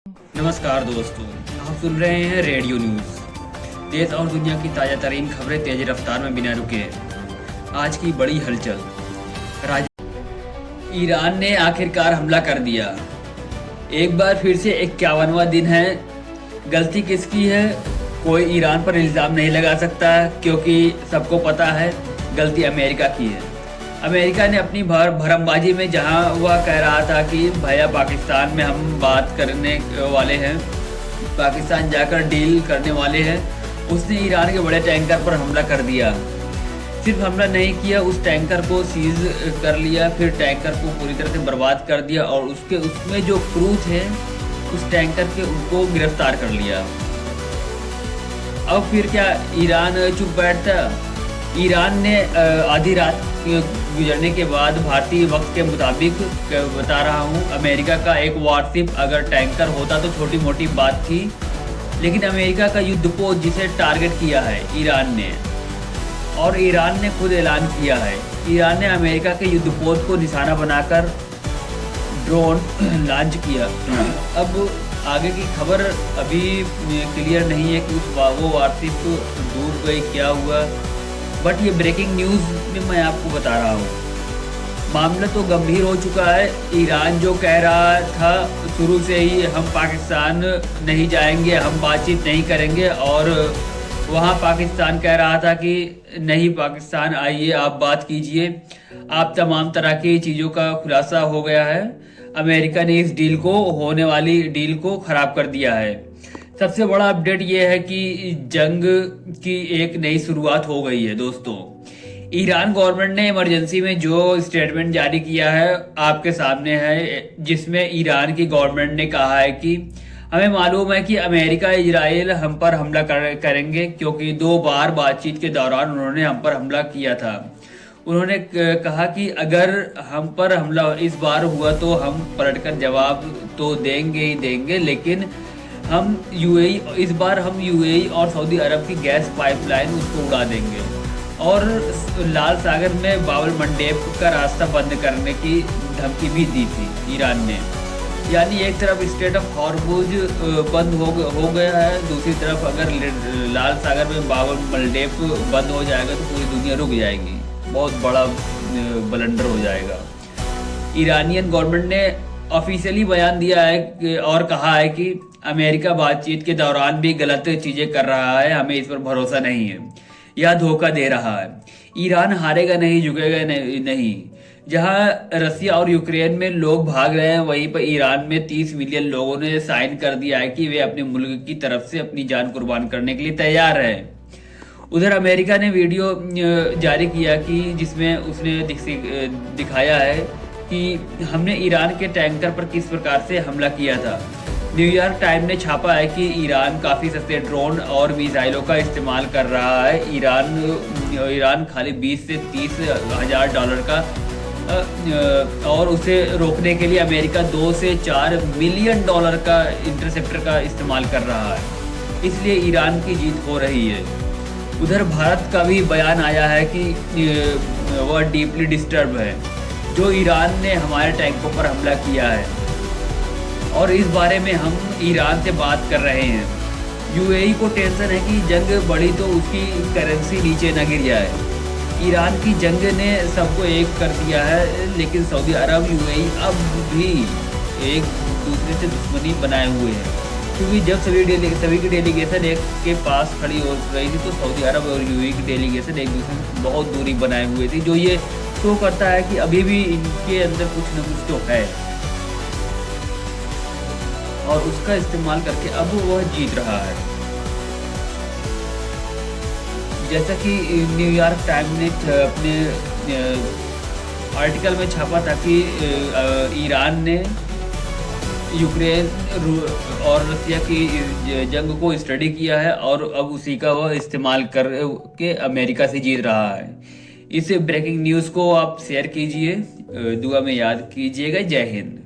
नमस्कार दोस्तों, आप सुन रहे हैं रेडियो न्यूज़। देश और दुनिया की ताज़ा तरीन खबरें तेज़ रफ्तार में बिना रुके। आज की बड़ी हलचल। ईरान ने आखिरकार हमला कर दिया। एक बार फिर से 51वां दिन है। गलती किसकी है? कोई ईरान पर इल्ज़ाम नहीं लगा सकता क्योंकि सबको पता है गलती अमेरिका की है। अमेरिका ने अपनी भरमबाजी में जहां वह कह रहा था कि भैया पाकिस्तान में हम बात करने वाले हैं, पाकिस्तान जाकर डील करने वाले हैं, उसने ईरान के बड़े टैंकर पर हमला कर दिया। सिर्फ हमला नहीं किया, उस टैंकर को सीज कर लिया, फिर टैंकर को पूरी तरह से बर्बाद कर दिया और उसमें जो क्रू थे उस टैंकर के उनको गिरफ्तार कर लिया। अब फिर क्या ईरान चुप बैठता? ईरान ने आधी रात गुजरने के बाद भारतीय वक्त के मुताबिक बता रहा हूँ, अमेरिका का एक वारशिप अगर टैंकर होता तो छोटी मोटी बात थी, लेकिन अमेरिका का युद्धपोत जिसे टारगेट किया है ईरान ने, और ईरान ने खुद ऐलान किया है, ईरान ने अमेरिका के युद्धपोत को निशाना बनाकर ड्रोन लॉन्च किया। अब आगे की खबर अभी क्लियर नहीं है कि वो वारशिप डूब गई, क्या हुआ, बट ये ब्रेकिंग न्यूज़ में मैं आपको बता रहा हूँ। मामला तो गंभीर हो चुका है। ईरान जो कह रहा था शुरू से ही, हम पाकिस्तान नहीं जाएंगे, हम बातचीत नहीं करेंगे, और वहाँ पाकिस्तान कह रहा था कि नहीं पाकिस्तान आइए, आप बात कीजिए। आप तमाम तरह की चीज़ों का खुलासा हो गया है। अमेरिका ने इस डील को, होने वाली डील को ख़राब कर दिया है। सबसे बड़ा अपडेट ये है कि जंग की एक नई शुरुआत हो गई है दोस्तों। ईरान गवर्नमेंट ने इमरजेंसी में जो स्टेटमेंट जारी किया है आपके सामने है, जिसमें ईरान की गवर्नमेंट ने कहा है कि हमें मालूम है कि अमेरिका इजराइल हम पर हमला करेंगे, क्योंकि 2 बार बातचीत के दौरान उन्होंने हम पर हमला किया था। उन्होंने कहा कि अगर हम पर हमला इस बार हुआ तो हम पलटकर जवाब तो देंगे ही देंगे, लेकिन हम यूएई, इस बार हम यूएई और सऊदी अरब की गैस पाइपलाइन उसको उड़ा देंगे, और लाल सागर में बाबल मंडेब का रास्ता बंद करने की धमकी भी दी थी ईरान ने। यानी एक तरफ स्ट्रेट ऑफ हॉर्मुज बंद हो गया है, दूसरी तरफ अगर लाल सागर में बाबल मंडेब बंद हो जाएगा तो पूरी दुनिया रुक जाएगी, बहुत बड़ा ब्लंडर हो जाएगा। ईरानियन गवर्नमेंट ने ऑफिशियली बयान दिया है और कहा है कि अमेरिका बातचीत के दौरान भी गलत चीजें कर रहा है, हमें इस पर भरोसा नहीं है, यह धोखा दे रहा है। ईरान हारेगा नहीं, झुकेगा नहीं। जहां रसिया और यूक्रेन में लोग भाग रहे हैं, वहीं पर ईरान में 30 मिलियन लोगों ने साइन कर दिया है कि वे अपने मुल्क की तरफ से अपनी जान कुर्बान करने के लिए तैयार है। उधर अमेरिका ने वीडियो जारी किया कि जिसमें उसने दिखाया है कि हमने ईरान के टैंकर पर किस प्रकार से हमला किया था। न्यूयॉर्क टाइम ने छापा है कि ईरान काफ़ी सस्ते ड्रोन और मिसाइलों का इस्तेमाल कर रहा है। ईरान खाली 20 से 30 हज़ार डॉलर का, और उसे रोकने के लिए अमेरिका 2 से 4 मिलियन डॉलर का इंटरसेप्टर का इस्तेमाल कर रहा है। इसलिए ईरान की जीत हो रही है। उधर भारत का भी बयान आया है कि वह डीपली डिस्टर्ब है जो ईरान ने हमारे टैंकों पर हमला किया है, और इस बारे में हम ईरान से बात कर रहे हैं। यूएई को टेंशन है कि जंग बढ़ी तो उसकी करेंसी नीचे न गिर जाए। ईरान की जंग ने सबको एक कर दिया है, लेकिन सऊदी अरब, यूएई अब भी एक दूसरे से दुश्मनी बनाए हुए हैं, क्योंकि जब सभी की डेलीगेशन एक के पास खड़ी हो रही थी तो सऊदी अरब और यूएई की डेलीगेशन एक दूसरे से बहुत दूरी बनाए हुए थी, जो ये शो करता है कि अभी भी इनके अंदर कुछ न कुछ तो है, और उसका इस्तेमाल करके अब वह जीत रहा है। जैसा कि न्यूयॉर्क टाइम ने अपने आर्टिकल में छापा था कि ईरान ने यूक्रेन और रसिया की जंग को स्टडी किया है और अब उसी का वह इस्तेमाल करके अमेरिका से जीत रहा है। इस ब्रेकिंग न्यूज़ को आप शेयर कीजिए, दुआ में याद कीजिएगा। जय हिंद।